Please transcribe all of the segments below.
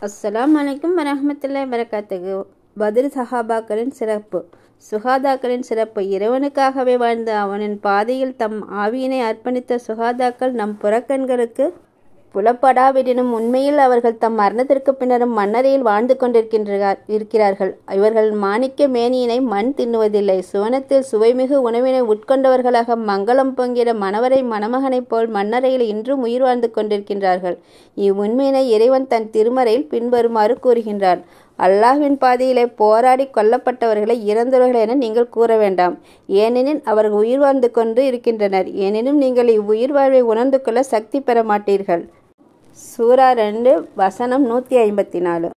அஸ்ஸலாமு அலைக்கும் வரஹ்மத்துல்லாஹி வபரகாத்துஹு. பத்ர் சஹாபாக்களின் சிறப்பு. சுஹாதாக்களின் சிறப்பு. இறைவனுக்காகவே வாழ்ந்த அவனின் பாதையில் தம் ஆவியினை அர்ப்பணித்த சுஹாதாக்கள் நம் புறக்கண்களுக்கு புலப்படாவிடனும் உண்மையில் அவர்கள் தம் மரணத்திற்கு பின்னரும் மண்ணறையில் வாழ்ந்து கொண்டிருக்கிறார்கள். இவர்கள் மாணிக்க மேனியினை மண் தின்னுவதில்லை. சுவனத்தில் சுவைமிகு உணவினை உட்கொண்டவர்களாக மங்களம் பொங்கிட மணவரை மணமகனைப் போல் மண்ணறையில் இன்றும் உயிர் வாழ்ந்து கொண்டிருக்கின்றார்கள். இவ்வுண்மையினை இறைவன் தன் திருமறையில் பின்வருமாறு கூறுகின்றான். அல்லாஹ்வின் பாதையிலே போராடி கொல்லப்பட்டவர்களை இறந்தவர்கள் என நீங்கள் கூற வேண்டாம். ஏனெனில் அவர்கள் உயிர் வாழ்ந்து கொண்டு இருக்கின்றனர். எனினும் நீங்கள் இவ்வுயிர் வாழ்வை உணர்ந்து கொள்ள சக்தி பெற மாட்டீர்கள். சூரா 2 வசனம் 154.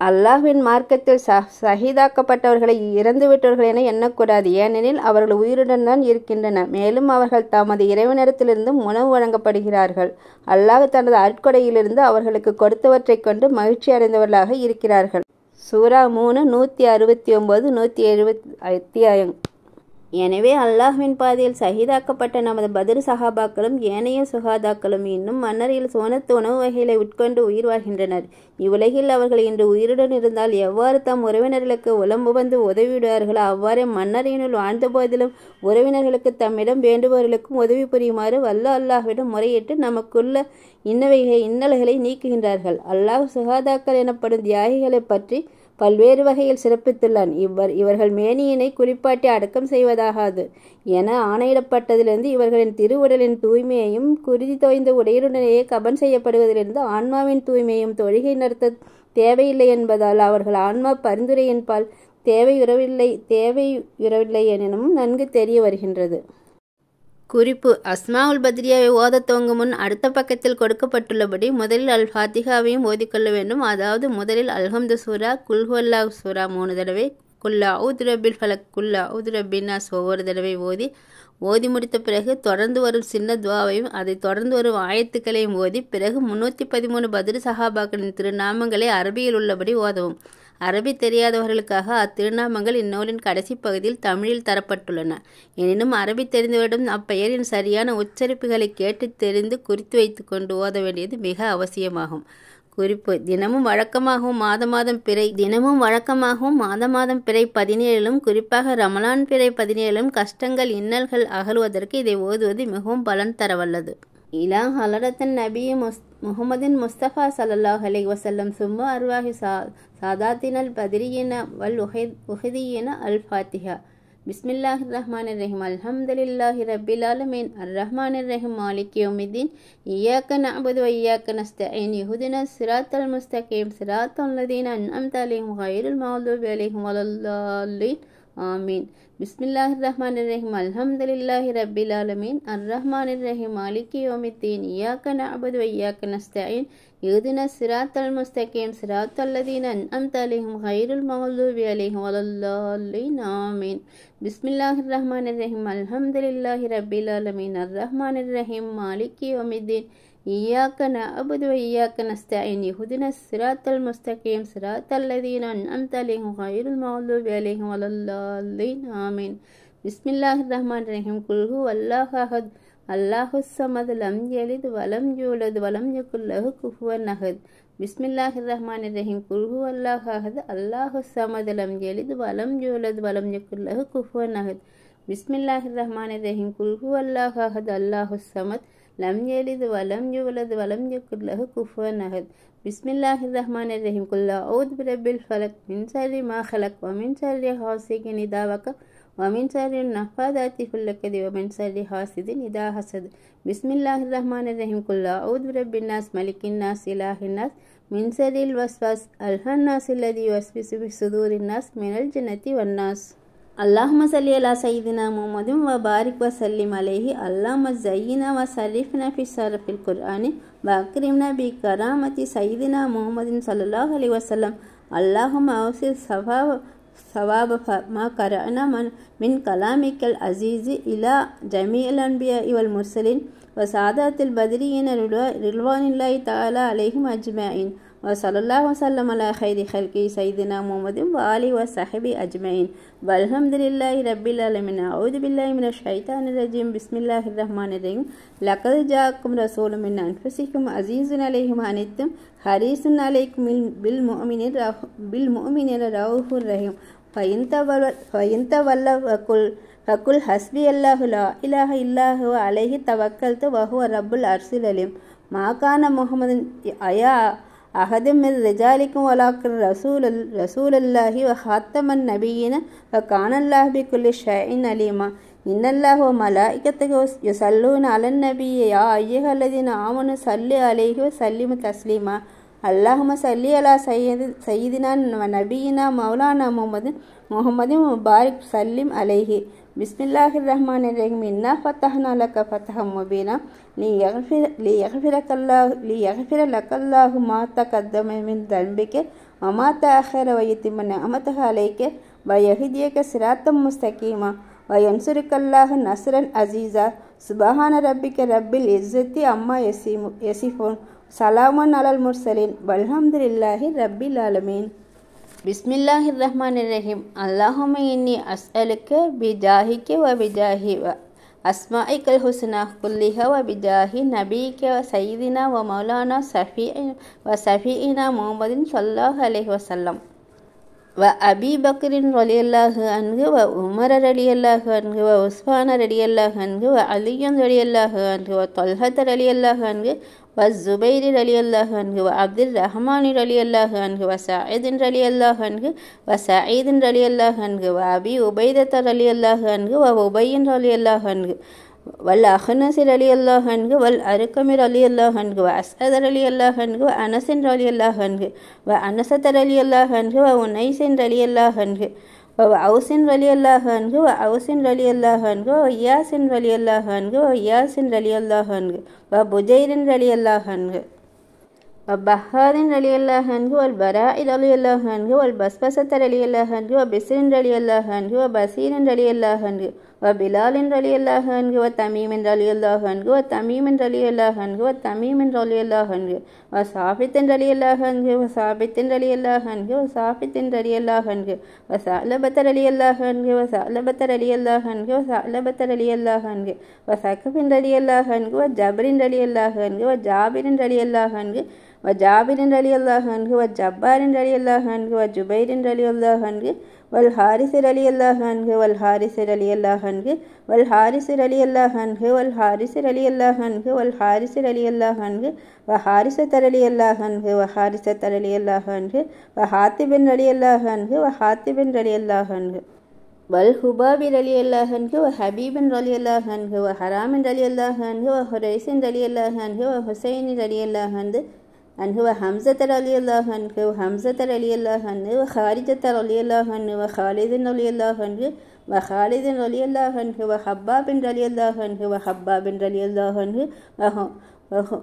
அல்லாஹ்வின் மார்க்கத்தில் ஷஹீதாக்கப்பட்டவர்களை இறந்துவிட்டவர்கள் என எண்ணக்கூடாது. ஏனெனில் அவர்கள் உயிருடன் தான் இருக்கின்றனர். மேலும் அவர்கள் தமது இறைவனிடத்திலிருந்து உணவு வழங்கப்படுகிறார்கள். அல்லாஹ் தனது அற்கொடையிலிருந்து அவர்களுக்கு கொடுத்தவற்றை கொண்டு மகிழ்ச்சி அடைந்தவர்களாக இருக்கிறார்கள். சூரா 3 169 170 அத்தியாயம். எனவே அல்லாஹ்வின் பாதையில் ஷஹீதாக்கப்பட்ட நமது பத்ர் சஹாபாக்களும் ஏனைய சுஹாதாக்களும் இன்னும் மன்னரையில் சுவனத்து உணவு வகைகளை உட்கொண்டு உயிர் வாழ்கின்றனர். இவ்வுலகில் அவர்கள் இன்று உயிருடன் இருந்தால் எவ்வாறு தம் உறவினர்களுக்கு உளம்பு வந்து உதவிவிடுவார்களோ அவ்வாறே மன்னரையினுள் வாழ்ந்த போதிலும் உறவினர்களுக்கு தம்மிடம் வேண்டுபவர்களுக்கும் உதவி புரியுமாறு வல்ல அல்லாஹ்விடம் முறையிட்டு நமக்குள்ள இன்னல்களை நீக்குகின்றார்கள். அல்லாஹ் சுஹாதாக்கள் எனப்படும் தியாகிகளை பற்றி பல்வேறு வகையில் சிறப்பித்துள்ளான். இவர்கள் மேனியினை குறிப்பாட்டி அடக்கம் செய்வதாகாது என ஆணையிடப்பட்டதிலிருந்து இவர்களின் திருவுடலின் தூய்மையையும் குருதி தோய்ந்த உடையுடனேயே கபன் செய்யப்படுவதிலிருந்து ஆன்மாவின் தூய்மையும் தொழுகை நடத்த தேவையில்லை என்பதால் அவர்கள் ஆன்மா பரிந்துரையின்பால் தேவையுறவில்லை எனும் நன்கு தெரிய வருகின்றது. குறிப்பு: அஸ்மாஉல் பத்ரியாவை ஓதத் துவங்கும் முன் அடுத்த பக்கத்தில் கொடுக்கப்பட்டுள்ளபடி முதலில் அல் ஃபாத்திஹாவையும் ஓதிக்கொள்ள வேண்டும். அதாவது முதலில் அல்ஹம்து சூரா, குல் ஹுவல்லாஹ் சூரா 3 தடவை, குல் அஊது ரப்பில் ஃபலக், குல் அஊது ரப்பின் நாஸ் ஒவ்வொரு தடவை ஓதி முடித்த பிறகு தொடர்ந்து வரும் சின்ன துவாவையும் அதை தொடர்ந்து வரும் ஆயத்துக்களையும் ஓதி பிறகு 313 பத்ர் சஹாபாக்களின் திருநாமங்களை அரபியில் உள்ளபடி ஓதவும். அரபி தெரியாதவர்களுக்காக அத்திருநாமங்கள் இந்நூலின் கடைசி பகுதியில் தமிழில் தரப்பட்டுள்ளன. எனினும் அரபி தெரிந்தவரிடம் அப்பெயரின் சரியான உச்சரிப்புகளை கேட்டு தெரிந்து குறித்து வைத்து கொண்டு ஓத வேண்டியது மிக அவசியமாகும். குறிப்பு: தினமும் வழக்கமாகவும் மாதம் பிறை 17லும் குறிப்பாக ரமலான் பிறை 17லும் கஷ்டங்கள் இன்னல்கள் அகலுவதற்கு இதை ஓதுவது மிகவும் பலன் தரவல்லது. இலா ஹலரத்தன் நபி முஹம்மதின் முஸ்தபா ஸல்லல்லாஹு அலைஹி வஸல்லம் சும்மா அர்வாஹி சாதாத்தினல் பத்ரியின வல் உஹதியின அல் ஃபாத்திஹா. பிஸ்மில்லாஹிர் ரஹ்மானிர் ரஹீம். அல்ஹம்துலில்லாஹி ரப்பில் ஆலமீன். அர்-ரஹ்மானிர் ரஹீம். மாலிகி யௌமிddin. இய்யாக நஅபுது வ இய்யாக நஸ்தஈன். இஹ்தினஸ் ஸிராத்தல் முஸ்தகீம். ஸிராத்தல் லதீன அன்அம்த அலைஹிம் கய்ரில் மக்தூபி அலைஹிம் வலல்லாலீன். ஆமீன். பிஸ்மில்லாஹிர் ரஹ்மானிர் ரஹீம். அல்ஹம்துலில்லாஹி ரப்பில் ஆலமீன். அர்-ரஹ்மானிர் ரஹீம். மாலிகி யௌமிddin. இய்யாக நஅபுது வ இய்யாக நஸ்தஈன். இஹ்தினஸ் ஸிராத்தல் முஸ்தகீம். ஸிராத்தல் லதீன அன்அம்த அலைஹிம் கய்ரில் மக்தூபி அலைஹிம் வலல்லாலீன். ஆமீன். பிஸ்மில்லாஹிர் ரஹ்மானிர் ரஹீம். அல்ஹம்துலில்லாஹி ரப்பில் ஆலமீன். அர்-ரஹ்மானிர் ரஹீம். மாலிகி யௌமிddin. இய்யாக நஅபுது வ இய்யாக நஸ்தஈன். இஹ்தினஸ் ஸிராத்தல் முஸ்தகீம். ஸிராத்தல் லதீன அன்அம்த அலைஹிம் கய்ரில் மக்தூபி அலைஹிம் வலல்லாலீன். ஆமீன். பிஸ்மில்லாஹிர் ரஹ்மானிர் ரஹீம். குல் ஹுவல்லாஹு அஹத். அல்லாஹுஸ் ஸமத். லம் யலித் வலம் யூலத் வலம் யகுல் லஹு குஃபுவன் அஹத். பிஸ்மில்லாஹிர் ரஹ்மானிர் ரஹீம். குல் ஹுவல்லாஹு அஹத். அல்லாஹுஸ் ஸமத். லம் யலித் வலம் யூலத் வலம் யகுல் லஹு குஃபுவன் அஹத். பிஸ்மில்லாஹிர் ரஹ்மானிர் ரஹீம். குல் ஹுவல்லாஹு அஹத். அல்லாஹுஸ் ஸமத். லம் யலித் வலம் யூலத் வலம் யகுல் லஹு குஃபுவன் அஹத். பிஸ்மில்லாஹிர் ரஹ்மானிர் ரஹீம். குல் அஊது பிரப்பில் ஃபலக் மின் ஷர்ரி மா ஹலக் வ மின் ஷர்ரி ஹாசிதின் இதா வகப் வ மின் ஷர்ரி நஃபாதாத்தி ஃபில் உக்கதி வ மின் ஷர்ரி ஹாசிதின் இதா ஹஸத். பிஸ்மில்லாஹிர் ரஹ்மானிர் ரஹீம். குல் அஊது பிரப்பின் நாஸ் மலிக்கின் நாஸ் இலாஹின் நாஸ் மின் ஷர்ரில் வஸ்வாஸ் அல்ஹன்னாஸ் அல்லதி யுவஸ்விசு ஃபி சுதூரின் நாஸ் மினல் ஜன்னதி வன் நாஸ். அல்லாஹும்ம ஸல்லி அலா சய்யிதினா முஹம்மதின் வ பாரிக் வ ஸல்லிம் அலைஹி. அல்லாஹும்ம ஸய்யினா வ ஸர்ரிஃப்னா ஃபி ஷரஃபில் குர்ஆனி வ அக்ரிம்னா பி கராமத்தி சய்யிதினா முஹம்மதின் ஸல்லல்லாஹு அலைஹி வஸல்லம். அல்லாஹும்ம அவ்ஸில் ஸவாப மா கரஅனா மின் கலாமிக்கல் அஸீஸி இலா ஜமீஇல் அன்பியாஇ வல் முர்ஸலீன் வ சாதாத்தில் பத்ரியின் ரில்வானில்லாஹி தஆலா அலைஹிம் அஜ்மஈன். வஸல்லல்லாஹு வஸல்லம் அலா கைரி ஹல்கி சையிதினா முஹம்மதின் வ ஆலிஹி வ ஸஹ்பிஹி அஜ்மஈன் வல்ஹம்துலில்லாஹி ரப்பில் ஆலமீன் அஊது பில்லாஹி மினஷ் ஷைத்தானிர் ரஜீம் பிஸ்மில்லாஹிர் ரஹ்மானிர் ரஹீம் லகத் ஜாஅக்கும் ரசூலும் மின் அன்ஃபுசிக்கும் அஸீஸுன் அலைஹி மா அனித்தும் ஹரீஸுன் அலைக்கும் பில் முஃமினீன ரഊஃபுர் ரஹீம் ஃபஇன் தவல்லவ் ஃபகுல் ஹஸ்பி அல்லாஹு லா இலாஹ இல்லா ஹுவ அலைஹி தவக்கல்து வ ஹுவ ரப்புல் அர்ஷில் அலீம் மா கான முஹம்மதுன் அயா அஹதும் மின் ரிஜாலிக்கும் வலாக்கின் ரசூலுல்லாஹி வ ஹாத்தமன் நபியின வ கானல்லாஹு பிகுல்லி ஷைஇன் அலீமா இன்னல்லாஹு வ மலாயிகத்துஹு யுஸல்லூன அலன் நபிய்ய யா அய்யுஹல்லதீன ஆமனு ஸல்லி அலைஹி வ ஸல்லிமு தஸ்லீமா அல்லாஹும்ம ஸல்லி அலா சய்யிதினா வ நபியினா மௌலானா முஹம்மதின் முபாரிக் ஸல்லிம் அலைஹி பிஸ்மில்லாஹிர் ரஹ்மானிர் ரஹீம் இன்னா ஃபத்தஹ்னா லக ஃபத்ஹம் முபீனா லியக்ஃபிர லக்கல்லாஹு மா தகத்தம மின் தன்பிக வ மா தஅஹர வ யுத்திம்ம நிஅமதஹு அலைக வ யஹ்தியக சிராத்தம் முஸ்தகீமா வ யன்சுருக்கல்லாஹு நஸ்ரன் அஸீஸா சுப்ஹான ரப்பிக ரப்பில் இஸ்ஸத்தி அம்மா யசிஃபூன் சலாமுன் அலல் முர்சலீன் வல்ஹம்துலில்லாஹி ரப்பில் ஆலமீன் பிஸ்மில்லாஹிர் ரஹ்மானிர் ரஹீம் அல்லாஹும்ம இன்னி அஸ்அலுக பிஜாஹிக வ பிஜாஹி வ அஸ்மாஇகல் ஹுஸ்னா குல்லிஹா வ பிஜாஹி நபியிக வ சய்யிதினா வ மௌலானா ஸஃபீஇனா முஹம்மதின் ஸல்லல்லாஹு அலைஹி வஸல்லம் வ அபீ பக்ரின் ரலியல்லாஹு அன்ஹு வ உமர் ரலியல்லாஹு அன்ஹு வ உஸ்மான் ரலியல்லாஹு அன்ஹு வ அலியன் ரலியல்லாஹு அன்ஹு வ தொல்ஹத் ரலியல்லாஹு அன்ஹு வ ஜுபைர் ரலியல்லாஹு அன்ஹு வ அப்துர் ரஹ்மான் ரலியல்லாஹு அன்ஹு வ ஸஅீத் ரலியல்லாஹு அன்ஹு வ ஸஈத் ரலியல்லாஹு அன்ஹு வ அபீ உபைதத் ரலியல்லாஹு அன்ஹு வ உபைய் ரலியல்லாஹு அன்ஹு வல் அஹ்னஸ் ரலியல்லாஹு அன்ஹு வல் அர்கம் ரலியல்லாஹு அன்ஹு வ அஸ்அத் ரலியல்லாஹு அன்ஹு வ அனஸ் ரலியல்லாஹு அன்ஹு வ அனஸத் ரலியல்லாஹு அன்ஹு வ உனைஸ் ரலியல்லாஹு அன்ஹு வ அவுஸ் ரலியல்லாஹு அன்ஹு வ அவுஸ் ரலியல்லாஹு அன்ஹு வ இயாஸ் ரலியல்லாஹு அன்ஹு வ இயாஸ் ரலியல்லாஹு அன்ஹு வ புஜைர் ரலியல்லாஹு அன்ஹு வ பஹார் ரலியல்லாஹு அன்ஹு வல் பராஇ ரலியல்லாஹு அன்ஹு வல் பஸ்பஸத் ரலியல்லாஹு அன்ஹு வ பிஸ்ர் ரலியல்லாஹு அன்ஹு வ பஸீர் ரலியல்லாஹு அன்ஹு வ பிலால் ரலியல்லாஹு அன்ஹு வ தமீம் ரலியல்லாஹு அன்ஹு வ தமீம் ரலியல்லாஹு அன்ஹு வ தமீம் ரலியல்லாஹு அன்ஹு வ சாபித் ரலியல்லாஹு அன்ஹு வ சாபித் ரலியல்லாஹு அன்ஹு வ சாபித் ரலியல்லாஹு அன்ஹு வ ஸஅலபத் ரலியல்லாஹு அன்ஹு வ ஸஅலபத் ரலியல்லாஹு அன்ஹு வ ஸஅலபத் ரலியல்லாஹு அன்ஹு வ ஸகஃப் ரலியல்லாஹு அன்ஹு வ ஜப்ர் ரலியல்லாஹு அன்ஹு வ ஜாபிர் ரலியல்லாஹு அன்ஹு வ ஜாபிர் ரலியல்லாஹு அன்ஹு வ ஜப்பார் ரலியல்லாஹு அன்ஹு வ ஜுபைர் ரலியல்லாஹு அன்ஹு வல் ஹாரிஸ் ரலியல்லாஹு அன்ஹு வல் ஹாரிஸ் ரலியல்லாஹு அன்ஹு வல் ஹாரிஸ் ரலியல்லாஹு அன்ஹு வல் ஹாரிஸ் ரலியல்லாஹு அன்ஹு வல் ஹாரிஸ் ரலியல்லாஹு அன்ஹு வ ஹாரிஸத் ரலியல்லாஹு அன்ஹு வ ஹாரிஸத் ரலியல்லாஹு அன்ஹு வ ஹாத்திப் ரலியல்லாஹு அன்ஹு வ ஹாத்திப் ரலியல்லாஹு அன்ஹு வல் ஹுபாபி ரலியல்லாஹு அன்ஹு வ ஹபீப் ரலியல்லாஹு அன்ஹு வ ஹராம் ரலியல்லாஹு அன்ஹு வ ஹுரைஸ் ரலியல்லாஹு அன்ஹு வ ஹுசைன் ரலியல்லாஹு அன்ஹு வ ஹம்ஸத் ரலியல்லாஹு அன்ஹு வ ஹம்ஸத் ரலியல்லாஹு அன்ஹு வ ஹாரிஜத் ரலியல்லாஹு அன்ஹு வ ஹாலித் ரலியல்லாஹு அன்ஹு வ ஹாலித் ரலியல்லாஹு அன்ஹு வ ஹப்பாப் ரலியல்லாஹு அன்ஹு வ ஹப்பாப் ரலியல்லாஹு அன்ஹு வ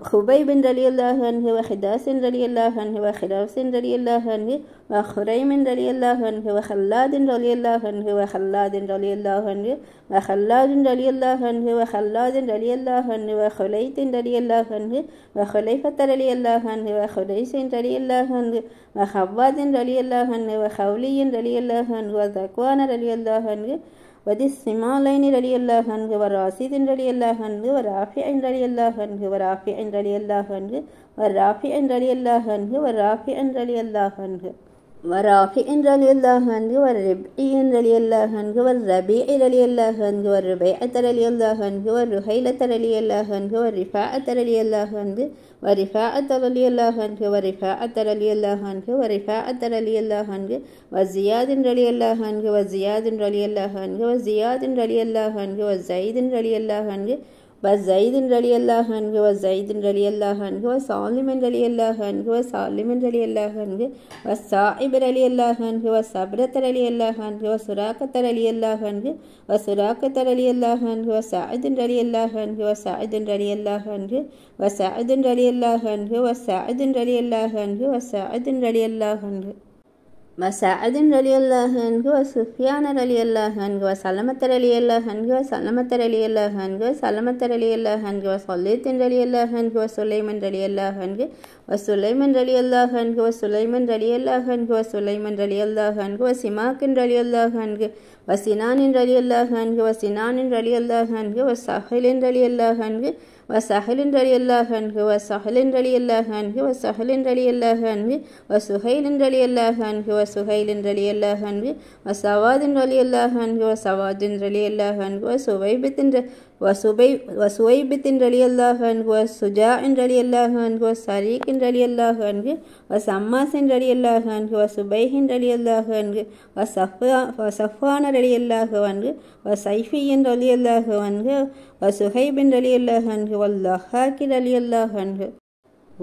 خبيب رضي الله عنه وخداس رضي الله عنه وخراس رضي الله عنه وخريم رضي الله عنه وخلاد رضي الله عنه وخلاد رضي الله عنه وخلاد رضي الله عنه وخلاد رضي الله عنه وخليت رضي الله عنه وخليفة رضي الله عنه وخليس رضي الله عنه وخواد رضي الله عنه وخولي رضي الله عنه وذكوان رضي الله عنه وذي السمالين رضي الله عنه وراسد رضي الله عنه ورافع رضي الله عنه ورافع رضي الله عنه ورافع رضي الله عنه ورافع رضي الله عنه ورافع رضي الله عنه والربعي رضي الله عنه والربيع رضي الله عنه والربيعة رضي الله عنه والرهيلة رضي الله عنه والرفاعة رضي الله عنه ورفاعة رضي الله عنه ورفاعة رضي الله عنه ورفاعة رضي الله عنه وزياد رضي الله عنه وزياد رضي الله عنه وزياد رضي الله عنه وزيد رضي الله عنه وزيد رضي الله عنه وزيد رضي الله عنه وسالم رضي الله عنه وسالم رضي الله عنه والصائب رضي الله عنه وصبرة رضي الله عنه وسراقة رضي الله عنه وسراقة رضي الله عنه وسعد رضي الله عنه وسعد رضي الله عنه وسعد رضي الله عنه وسعد رضي الله عنه وسعد رضي الله عنه وسعد رضي الله عنه وسفيان رضي الله عنه وسلمة رضي الله عنه وسلمة رضي الله عنه وسلمة رضي الله عنه وصليت رضي الله عنه وسليمان رضي الله عنه وسليمان رضي الله عنه وسليمان رضي الله عنه وسليمان رضي الله عنه وسماك رضي الله عنه وسنان رضي الله عنه وسنان رضي الله عنه وسهل رضي الله عنه وسهل رضي الله عنه وسهل رضي الله عنه وسهل رضي الله عنه وسهيل رضي الله عنه وسهيل رضي الله عنه وسواد رضي الله عنه وسواد رضي الله عنه وسويبة رضي الله عنه وسجاع رضي الله عنه وسريق رضي الله عنه وسماس رضي الله عنه وسبيح رضي الله عنه وصفوان رضي الله عنه وسيفي رضي الله عنه وسهيب رضي الله عنه والضحاك رضي الله عنه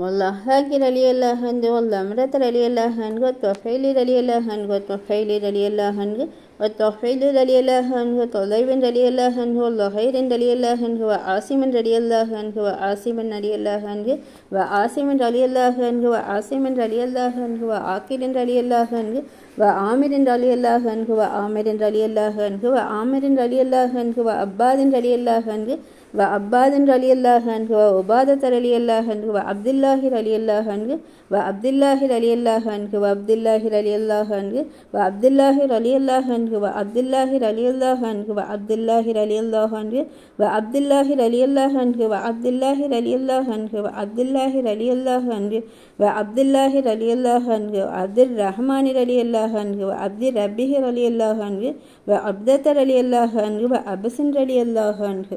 والضحاك رضي الله عنه والضمرة رضي الله عنه والطفيل رضي الله عنه والطفيل رضي الله عنه والطفيل رضي الله عنه وطليب رضي الله عنه واللهير رضي الله عنه وعاصم رضي الله عنه وعاصم رضي الله عنه وعاصم رضي الله عنه وعاصم رضي الله عنه وعاقل رضي الله عنه وعامر رضي الله عنه وعامر رضي الله عنه وعامر رضي الله عنه وعباد رضي الله عنه وعباد رضي الله عنه وعبادة رضي الله عنه وعبد الله رضي الله عنه وعبد الله رضي الله عنه وعبد الله رضي الله عنه وعبد الله رضي الله عنه وعبد الله رضي الله عنه وعبد الله رضي الله عنه وعبد الله رضي الله عنه وعبد الله رضي الله عنه وعبد الله رضي الله عنه وعبد الله رضي الله عنه وعبد الرحمن رضي الله عنه وعبد ربه رضي الله عنه وعبدة رضي الله عنه وعبس رضي الله عنه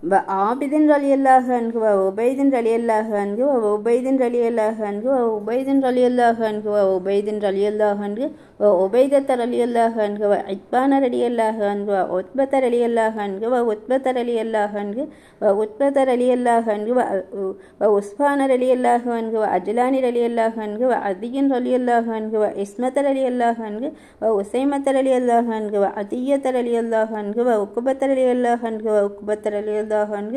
وعابد رضي الله عنه وعبيد رضي الله عنه وعبيد رضي الله عنه وعبيد رضي الله عنه وعبيد رضي الله عنه وعبيدة رضي الله عنه وعتبان رضي الله عنه وعتبة رضي الله عنه وعتبة رضي الله عنه وعتبة رضي الله عنه وعثمان رضي الله عنه وعجلان رضي الله عنه وعدي رضي الله عنه وإسمة رضي الله عنه وأسيمة رضي الله عنه وعدية رضي الله عنه وعقبة رضي الله عنه وعقبة رضي الله عنه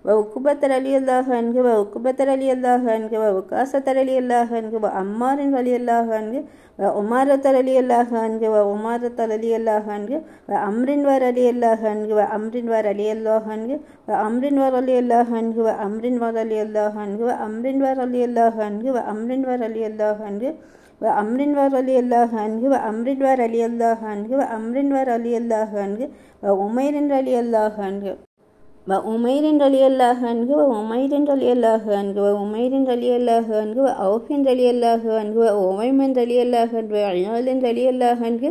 وعقبة رضي الله عنه وعقبة رضي الله عنه وعكاسة رضي الله عنه وعمار رضي الله عنه وعمارة رضي الله عنه وعمارة رضي الله عنه وعمر ورضي الله عنه وعمر ورضي الله عنه وعمر ورضي الله عنه وعمر ورضي الله عنه وعمر ورضي الله عنه وعمر ورضي الله عنه وعمر ورضي الله عنه وعمر ورضي الله عنه وعمر ورضي الله عنه وعمير رضي الله عنه وعمير رضي الله عنه وعمير رضي الله عنه وعمير رضي الله عنه وعوف رضي الله عنه وعميم رضي الله عنه وعيال رضي الله عنه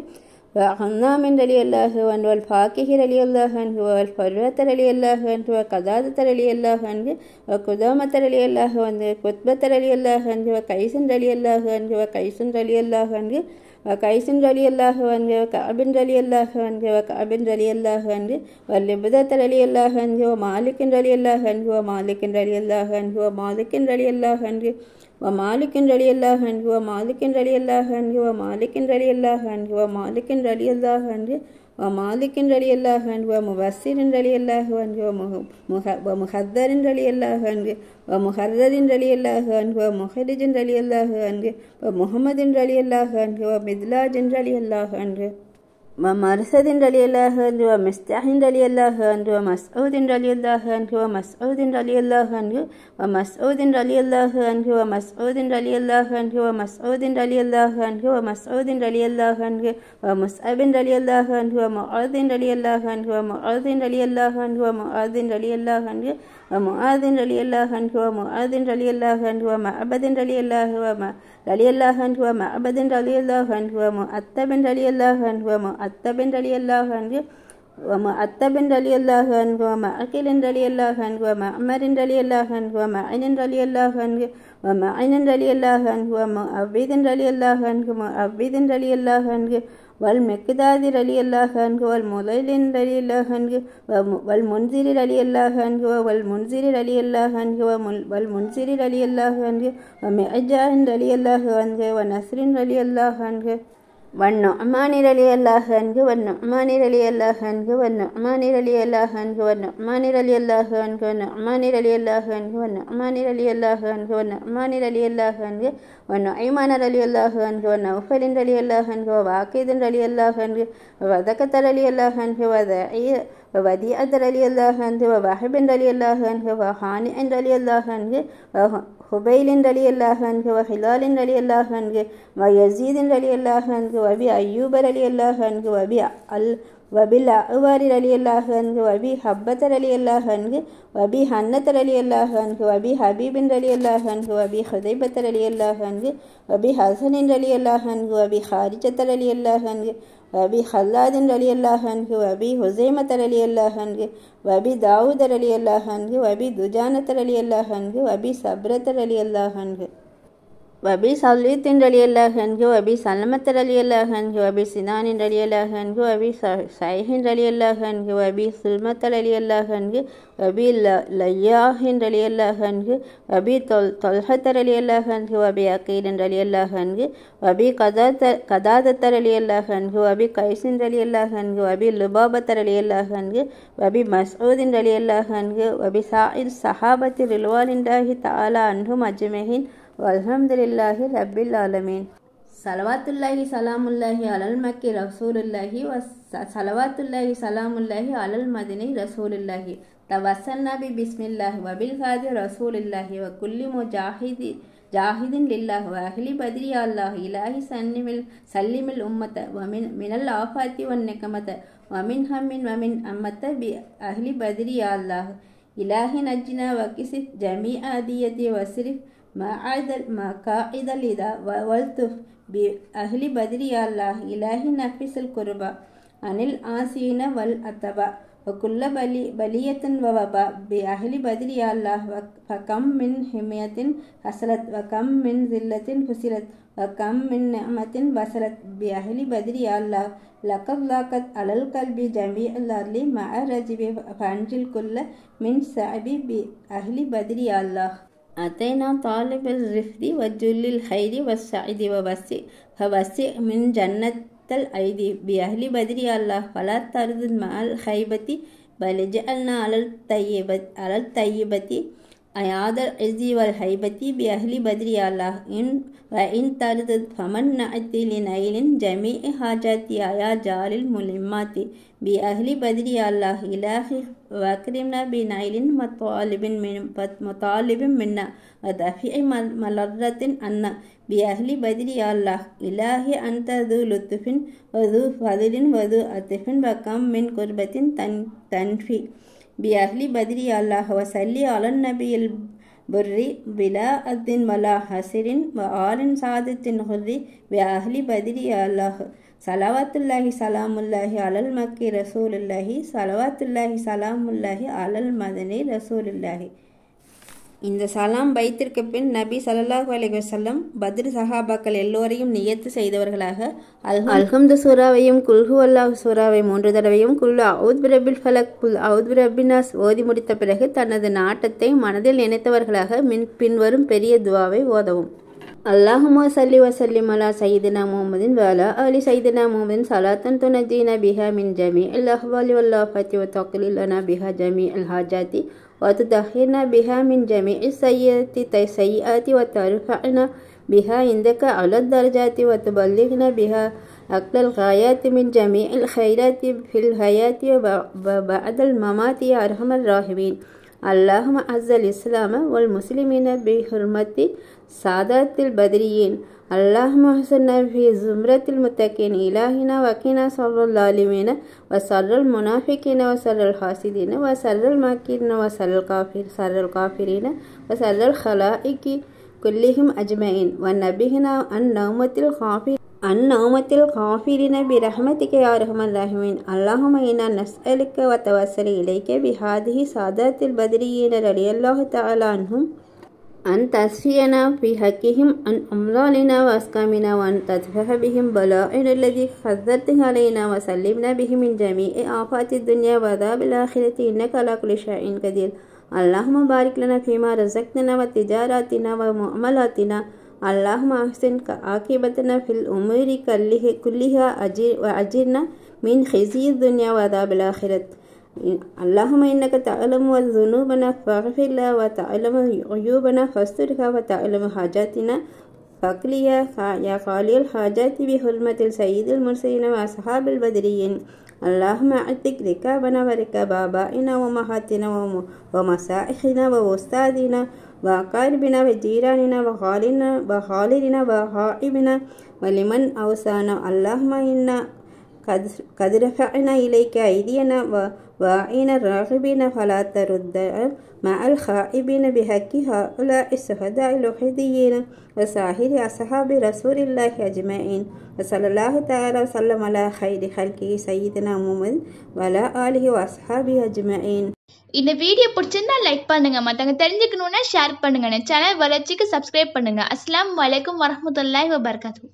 وغنام رضي الله عنه والفاكه رضي الله عنه والفروة رضي الله عنه وقدادة رضي الله عنه وقدامة رضي الله عنه وقتبة رضي الله عنه وقيس رضي الله عنه وقيس رضي الله عنه وقيس رضي الله عنه وكعب رضي الله عنه وكعب رضي الله عنه واللبدة رضي الله عنه ومالك رضي الله عنه ومالك رضي الله عنه ومالك رضي الله عنه ومالك رضي الله عنه ومالك رضي الله عنه ومالك رضي الله عنه ومالك رضي الله عنه ومالك رضي الله عنه ومبصر رضي الله عنه ومحذر رضي الله عنه ومحرر رضي الله عنه ومخرج رضي الله عنه ومحمد رضي الله عنه ومدلاج رضي الله عنه ومرثد رضي الله عنه ومستح رضي الله عنه ومسعود رضي الله عنه ومسعود رضي الله عنه ومسعود رضي الله عنه ومسعود رضي الله عنه ومسعود رضي الله عنه ومسعود رضي الله عنه ومصعب رضي الله عنه ومعاذ رضي الله عنه ومعاذ رضي الله عنه ومعاذ رضي الله عنه ومعاذ رضي الله عنه ومعاذ رضي الله عنه ومعبد رضي الله رضي الله عنه ومعبد رضي الله عنه ومؤتب رضي الله عنه ومؤتب رضي الله عنه ومؤتب رضي الله عنه ومعقل رضي الله عنه ومعمر رضي الله عنه ومعن رضي الله عنه ومعن رضي الله عنه ومؤبد رضي الله عنه ومؤبد رضي الله عنه والمقداد رضي الله عنه والمضل رضي الله عنه والمنذر رضي الله عنه والمنذر رضي الله عنه والمنذر رضي الله عنه ومعجاه رضي الله عنه ونصر رضي الله عنه والنعمان رضي الله عنه والنعمان رضي الله عنه والنعمان رضي الله عنه والنعمان رضي الله عنه والنعمان رضي الله عنه والنعمان رضي الله عنه والنعمان رضي الله عنه والنعيمان رضي الله عنه ونوفل رضي الله عنه وواقد رضي الله عنه وذكة رضي الله عنه ووديعة رضي الله عنه وواحب رضي الله عنه وحانئ رضي الله عنه خبيل رضي الله عنه وخلال رضي الله عنه ويزيد رضي الله عنه وأبي أيوب رضي الله عنه وبالأعوار رضي الله عنه وأبي حبة رضي الله عنه وأبي حنة رضي الله عنه وأبي حبيب رضي الله عنه وأبي خذيبة رضي الله عنه وأبي حسن رضي الله عنه وأبي خارجة رضي الله عنه وأبي خلاد رضي الله عنه وأبي هزيمة رضي الله عنه وأبي داود رضي الله عنه وأبي دجانة رضي الله عنه وأبي صبرة رضي الله عنه وأبي صليط رضي الله عنه وأبي سلمة رضي الله عنه وأبي سنان رضي الله عنه وأبي صحيح رضي الله عنه وأبي سلمة رضي الله عنه وأبي لياح رضي الله عنه وأبي طلحة رضي الله عنه وأبي عقيل رضي الله عنه وأبي قتادة رضي الله عنه وأبي قيس رضي الله عنه وأبي لبابة رضي الله عنه وأبي مسعود رضي الله عنه وأبي سائر الصحابة رضوان الله تعالى عنهم أجمعين والحمد لله رب العالمين. صلواتullahi salamullahi alal makki rasulillahi wa salawatullahi salamullahi alal madini rasulillahi tawassalna bi bismillah wa bil hadi rasulillahi wa kulli mujahidin lillahi wa ahli badri ya Allah ilahi sallimil ummata wa min al afati wan nikamata wa min hammin wa min ammata bi ahli badri ya Allah ilahi najjina wa kisif jami'a adiyati wa sirif قائد الإذا والتف بأهل بدر يا الله إلهي نفس القربى عن الآسين والأتباع وكل بلية ووباء بأهل بدر يا الله فكم من حمية حصلت وكم من ذلة حصلت وكم من نعمة وصلت بأهل بدر يا الله لقد لاقت على القلب جميع الأرض مع رجب فانجل كل من صعب بأهل بدر يا الله أتينا طالب الرفد وجل الخير والسعيد فوسع من جنة الأيدي بأهل بدر يا الله فلا ترد مع الخيبة بل اجعلنا على الطيبة أياد العز والهيبة بأهل بدر يا الله وإن ترد فمن نأتي لنيل جميع حاجات يا جار الملمات بأهل بدر يا الله إلهي وأكرمنا بنيل مطالب منا ودفع ملرة عنا بأهل بدر يا الله إلهي أنت ذو لطف وذو فضل وذو عطف وكم من قربة تنفي بأهل بدر يا الله وصلي على النبي البر بلا أذ ولا حسر وآل سعادة غر بأهل بدر يا الله صلواتullahi salamullahi alal makki rasulillahi salawatullahi salamullahi alal madani rasulillahi. இந்த சலாம் பைத்திற்கு பின் நபி ஸல்லல்லாஹு அலைஹி வஸல்லம் பத்ர் சஹாபாக்கள் எல்லோரையும் நியத்து செய்தவர்களாக அல்ஹம்து சூராவையும் குல்ஹு அல்லாஹ் சூராவை 3 தடவையும் குல் அஊது பிரபில் ஃபலக் குல் அஊது பிரபின்னாஸ் ஓதி முடித்த பிறகு தனது நாட்டத்தை மனதில் நினைத்தவர்களாக பின்வரும் பெரிய துவாவை ஓதவும். اللهم صل وسلم على سيدنا محمد وعلى آل سيدنا محمد صلاة تنجينا بها من جميع الأحوال والآفات وتقضي لنا بها جميع الحاجات وتطهرنا بها من جميع السيئات وترفعنا بها عندك على الدرجات وتبلغنا بها أقل الغايات من جميع الخيرات في الحياة وبعد الممات يا أرحم الراحمين. اللهم أعز الإسلام والمسلمين بحرمة سادات البدريين. اللهم احشرنا في زمرة المتقين. إلهنا وقنا شر الظالمين وشر المنافقين وشر الحاسدين وشر الماكرين وشر الكافرين وشر الخلائق كلهم أجمعين ونبهنا عن نومة الغافلين برحمتك يا أرحم الراحمين. اللهم إنا نسألك وتوسل إليك بهذه سادات البدريين رضي الله تعالى عنهم أن تشفينا في حقهم عن أموالنا وأسقامنا وأن تدفع بهم بلاءنا الذي قدرت علينا وسلمنا به من جميع آفات الدنيا وعذاب الآخرة إنك على كل شيء قدير. اللهم بارك لنا فيما رزقتنا وتجاراتنا ومعاملاتنا اللهم أحسن عاقبتنا في الأمور كلها وأجرنا من خزي الدنيا وعذاب الآخرة. اللهم إنك تعلم ذنوبنا فاغفر لنا وتعلم عيوبنا فاسترها وتعلم حاجاتنا فاقليا يا قالي الحاجات بحرمة سيد المرسلين وأصحاب البدريين. اللهم أعتق ركابنا وركاب آبائنا وأمهاتنا ومشايخنا وأستاذنا وأقاربنا وجيراننا وخالدنا وغائبنا ولمن أوصانا. اللهم إنا قد رفعنا إليك أيدينا وأعين الراغبين فلا ترد مع الخائبين بحق هؤلاء الشهداء الوحيدين وسائر أصحاب رسول الله أجمعين. وصلى الله تعالى وسلم على خير خلقه سيدنا محمد وعلى آله وأصحابه أجمعين. இந்த வீடியோ பிடிச்சிருந்தா லைக் பண்ணுங்க, மற்றவங்க தெரிஞ்சுக்கணுன்னா ஷேர் பண்ணுங்க, சேனல் வளர்ச்சிக்கு சப்ஸ்கிரைப் பண்ணுங்க. அஸ்ஸலாமு அலைக்கும் வரஹ்மத்துல்லாஹி வபரகாத்துஹு.